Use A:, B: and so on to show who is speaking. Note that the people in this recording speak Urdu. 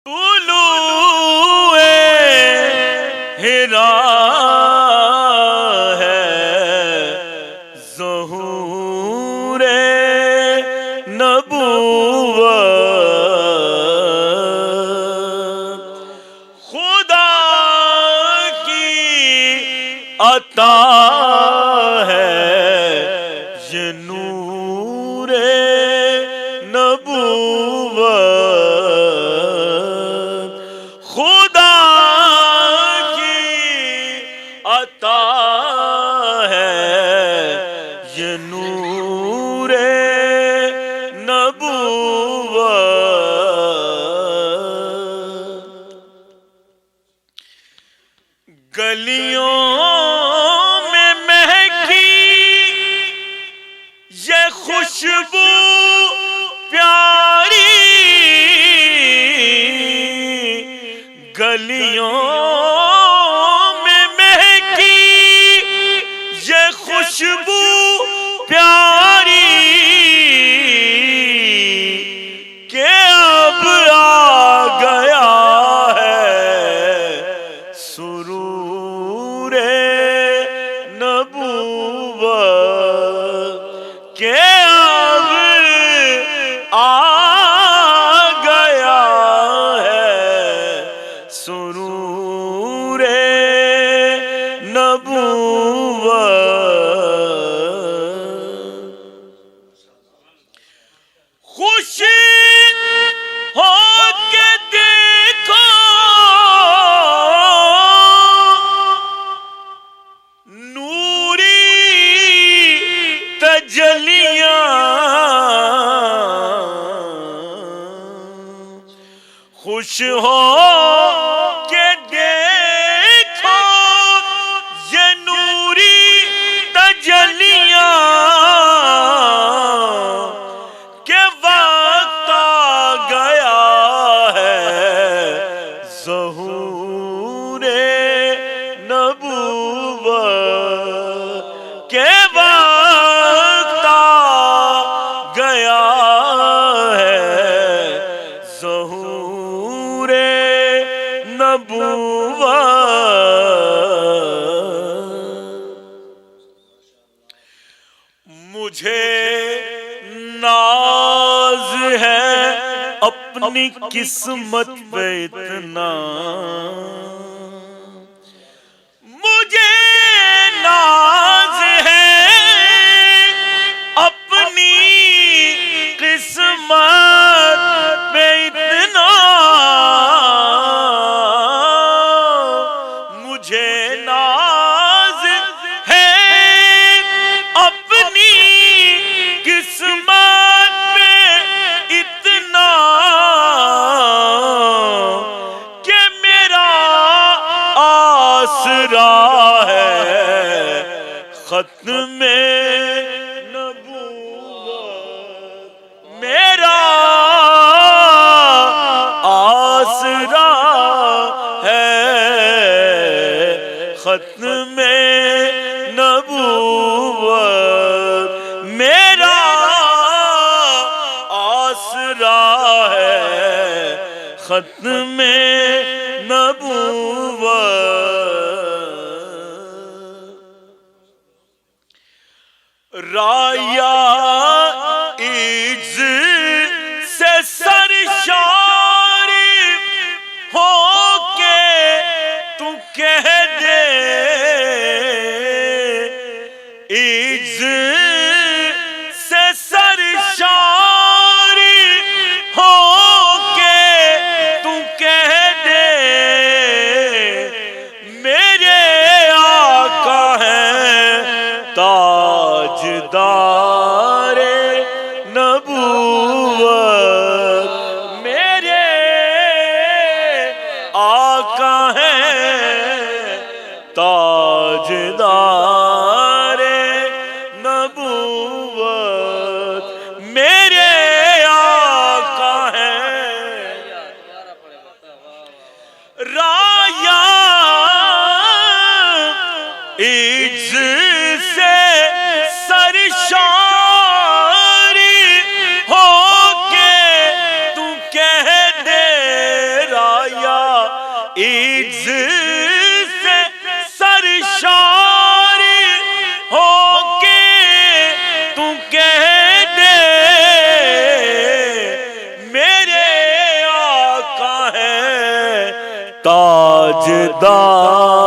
A: طلوع ہرا ہے ظہور نبوت، خدا کی عطا ہے یہ نور نبوت، خدا کی عطا ہے یہ نور نبوت۔ گلیوں میں مہکی یہ خوشبو پیاری، گلیوں میں مہکی یہ خوشبو پیاری، کہ اب آ گیا ہے سرور نبوت، کہ اب آ گیا ہے سرور نبوت۔ خوشی ہو کے دیکھو نوری تجلیاں، خوش ہو کے دیکھو یہ نوری تجلیاں، کہ وقت آ گیا ہے ظہور نبوت، کہ وقت آ گیا ہے ظہور نبوت۔ مجھے ناز ہے اپنی قسمت پہ اتنا، مجھے ناز ہے اپنی قسمت پہ اتنا، مجھے ناز ہے اپنی قسمت پہ اتنا، کہ میرا آسرا ہے ختم نبوت، میرا آسرا ہے ختم نبوت، میرا آسرا ہے ختم نبوت۔ رایا عز سے سرشاری ہو کے تو کہہ دے، عز سے سرشاری ہو کے تو کہہ دے، میرے آقا ہیں تاجدار نبوت، میرے آقا ہیں تاجدار نبوت، میرے آقا ہیں رایا عز سے سرشار عز سے سرشاری ہو کے تو کہہ دے میرے آقا ہے تاجدار